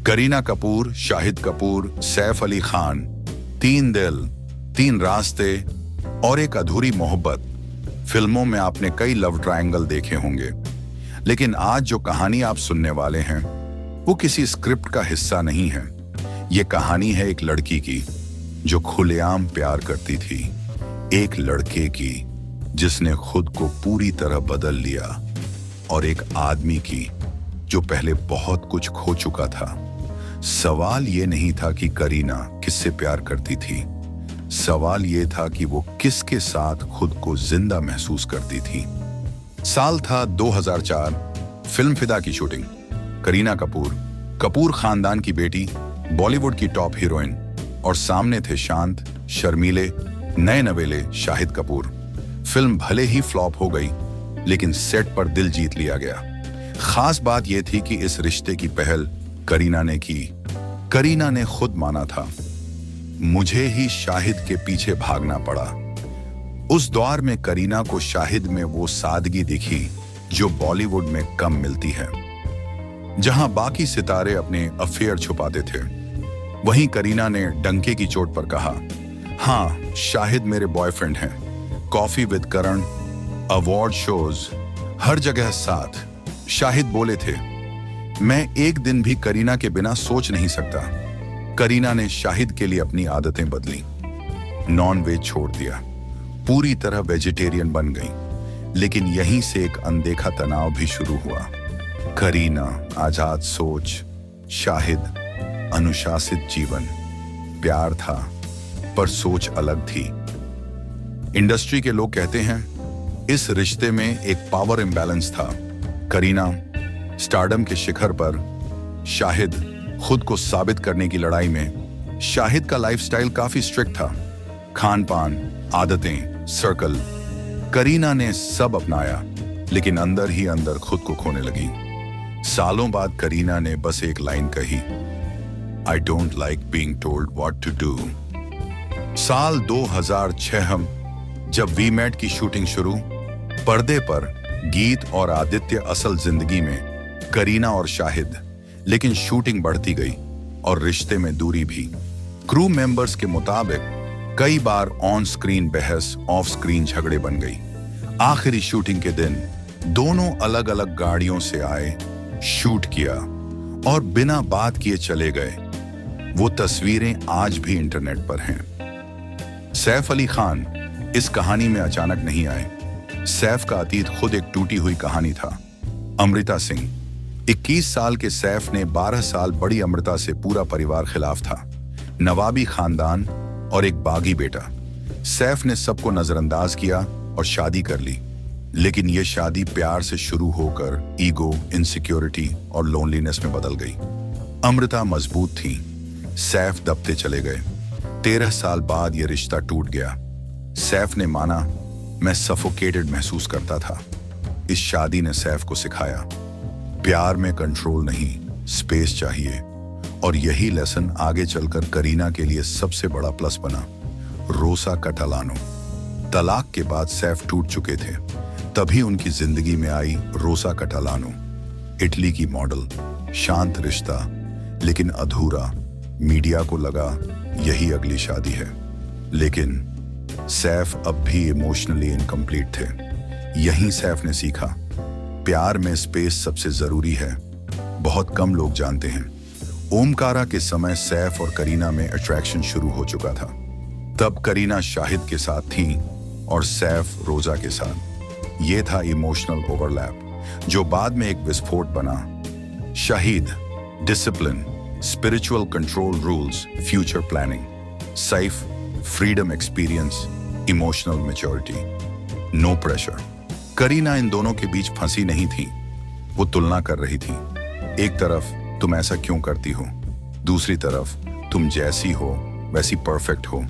करीना कपूर, शाहिद कपूर, सैफ अली खान, 3 दिल, 3 रास्ते और एक अधूरी मोहब्बत। फिल्मों में आपने कई लव ट्रायंगल देखे होंगे, लेकिन आज जो कहानी आप सुनने वाले हैं वो किसी स्क्रिप्ट का हिस्सा नहीं है। ये कहानी है एक लड़की की जो खुलेआम प्यार करती थी, एक लड़के की जिसने खुद को पूरी तरह बदल लिया, और एक आदमी की जो पहले बहुत कुछ खो चुका था। सवाल ये नहीं था कि करीना किससे प्यार करती थी, सवाल ये था कि वो किसके साथ खुद को जिंदा महसूस करती थी। साल था 2004। फिल्म फिदा की शूटिंग। करीना कपूर, कपूर खानदान की बेटी, बॉलीवुड की टॉप हीरोइन, और सामने थे शांत, शर्मीले, नए नवेले शाहिद कपूर। फिल्म भले ही फ्लॉप हो गई, लेकिन सेट पर दिल जीत लिया गया। खास बात यह थी कि इस रिश्ते की पहल करीना ने की। करीना ने खुद माना था, मुझे ही शाहिद के पीछे भागना पड़ा। उस दौर में करीना को शाहिद में वो सादगी दिखी जो बॉलीवुड में कम मिलती है। जहां बाकी सितारे अपने अफेयर छुपाते थे, वहीं करीना ने डंके की चोट पर कहा, हाँ, शाहिद मेरे बॉयफ्रेंड हैं। Coffee with Karan, award shows, हर जगह साथ। शाहिद बोले थे, मैं एक दिन भी करीना के बिना सोच नहीं सकता। करीना ने शाहिद के लिए अपनी आदतें बदली, नॉन वेज छोड़ दिया, पूरी तरह वेजिटेरियन बन गई। लेकिन यहीं से एक अनदेखा तनाव भी शुरू हुआ। करीना आजाद सोच, शाहिद अनुशासित जीवन। प्यार था पर सोच अलग थी। इंडस्ट्री के लोग कहते हैं इस रिश्ते में एक पावर इंबैलेंस था। करीना स्टारडम के शिखर पर, शाहिद खुद को साबित करने की लड़ाई में। शाहिद का लाइफस्टाइल काफी स्ट्रिक्ट था, खान पान, आदतें, सर्कल। करीना ने सब अपनाया, लेकिन अंदर ही अंदर खुद को खोने लगी। सालों बाद करीना ने बस एक लाइन कही, I don't like being told what to do. साल 2006 जब वी मेट की शूटिंग शुरू, पर्दे पर गीत और आदित्य असल जिंदगी में करीना और शाहिद। लेकिन शूटिंग बढ़ती गई और रिश्ते में दूरी भी। क्रू मेंबर्स के मुताबिक कई बार ऑन स्क्रीन बहस, ऑफ स्क्रीन झगड़े बन गई। आखिरी शूटिंग के दिन दोनों अलग अलग गाड़ियों से आए, शूट किया और बिना बात किए चले गए। वो तस्वीरें आज भी इंटरनेट पर हैं। सैफ अली खान इस कहानी में अचानक नहीं आए। सैफ का अतीत खुद एक टूटी हुई कहानी था। अमृता सिंह, 21 साल के सैफ ने 12 साल बड़ी अमृता से पूरा परिवार खिलाफ था। नवाबी खानदान और एक बागी बेटा। सैफ ने सबको नजरअंदाज किया और शादी कर ली। लेकिन यह शादी प्यार से शुरू होकर ईगो, इनसिक्योरिटी और लोनलीनेस में बदल गई। अमृता मजबूत थी, सैफ दबते चले गए। 13 साल बाद यह रिश्ता टूट गया। सैफ ने माना, मैं सफोकेटेड महसूस करता था। इस शादी ने सैफ को सिखाया, प्यार में कंट्रोल नहीं, स्पेस चाहिए। और यही लेसन आगे चलकर करीना के लिए सबसे बड़ा प्लस बना। रोसा कटालानो। तलाक के बाद सैफ टूट चुके थे, तभी उनकी जिंदगी में आई रोसा कटालानो। इटली की मॉडल, शांत रिश्ता लेकिन अधूरा। मीडिया को लगा यही अगली शादी है, लेकिन सैफ अब भी इमोशनली इनकम्प्लीट थे। यहीं सैफ ने सीखा, प्यार में स्पेस सबसे जरूरी है। बहुत कम लोग जानते हैं, ओमकारा के समय सैफ और करीना में अट्रैक्शन शुरू हो चुका था। तब करीना शाहिद के साथ थी और सैफ रोजा के साथ। ये था इमोशनल ओवरलैप जो बाद में एक विस्फोट बना। Shahid, discipline, spiritual control rules, future planning. Saif, freedom, experience, emotional maturity, no pressure. Kareena इन दोनों के बीच फंसी नहीं थी, वो तुलना कर रही थी। एक तरफ तुम ऐसा क्यों करती हो, दूसरी तरफ तुम जैसी हो वैसी परफेक्ट हो।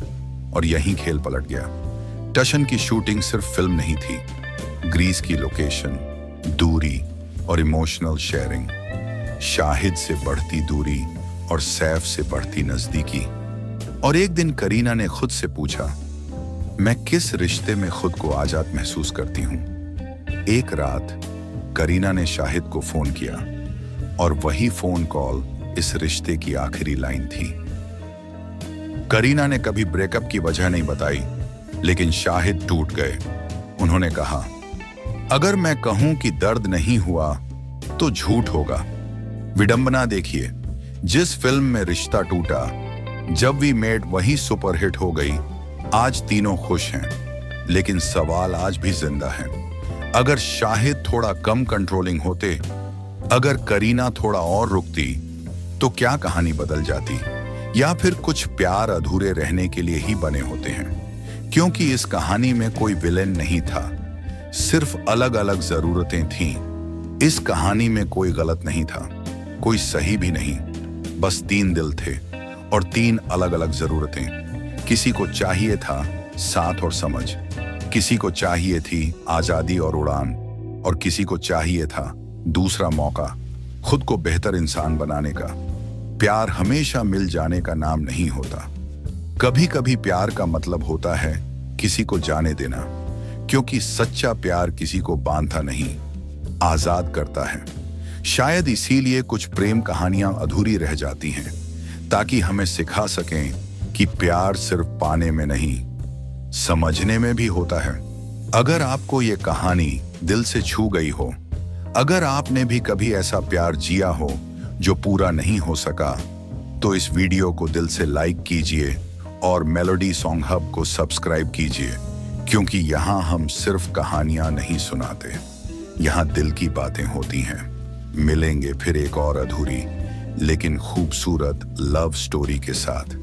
और यहीं खेल पलट गया। टशन की शूटिंग सिर्फ फिल्म नहीं थी, ग्रीस की लोकेशन, दूरी और इमोशनल शेयरिंग। शाहिद से बढ़ती दूरी और सैफ से बढ़ती नजदीकी। और एक दिन करीना ने खुद से पूछा, मैं किस रिश्ते में खुद को आजाद महसूस करती हूँ। एक रात करीना ने शाहिद को फोन किया और वही फोन कॉल इस रिश्ते की आखिरी लाइन थी। करीना ने कभी ब्रेकअप की वजह नहीं बताई, लेकिन शाहिद टूट गए। उन्होंने कहा, अगर मैं कहूं कि दर्द नहीं हुआ तो झूठ होगा। विडंबना देखिए, जिस फिल्म में रिश्ता टूटा, जब वी मेट वही सुपरहिट हो गई। आज तीनों खुश हैं, लेकिन सवाल आज भी जिंदा है। अगर शाहिद थोड़ा कम कंट्रोलिंग होते, अगर करीना थोड़ा और रुकती, तो क्या कहानी बदल जाती? या फिर कुछ प्यार अधूरे रहने के लिए ही बने होते हैं? क्योंकि इस कहानी में कोई विलेन नहीं था, सिर्फ अलग अलग जरूरतें थीं। इस कहानी में कोई गलत नहीं था, कोई सही भी नहीं, बस तीन दिल थे और तीन अलग अलग जरूरतें। किसी को चाहिए था साथ और समझ, किसी को चाहिए थी आजादी और उड़ान, और किसी को चाहिए था दूसरा मौका, खुद को बेहतर इंसान बनाने का। प्यार हमेशा मिल जाने का नाम नहीं होता। कभी कभी प्यार का मतलब होता है किसी को जाने देना, क्योंकि सच्चा प्यार किसी को बांधता नहीं, आजाद करता है। शायद इसीलिए कुछ प्रेम कहानियां अधूरी रह जाती हैं, ताकि हमें सिखा सकें कि प्यार सिर्फ पाने में नहीं, समझने में भी होता है। अगर आपको ये कहानी दिल से छू गई हो, अगर आपने भी कभी ऐसा प्यार जिया हो जो पूरा नहीं हो सका, तो इस वीडियो को दिल से लाइक कीजिए और मेलोडी सॉन्ग हब को सब्सक्राइब कीजिए, क्योंकि यहाँ हम सिर्फ कहानियां नहीं सुनाते, यहाँ दिल की बातें होती हैं। मिलेंगे फिर एक और अधूरी लेकिन खूबसूरत लव स्टोरी के साथ।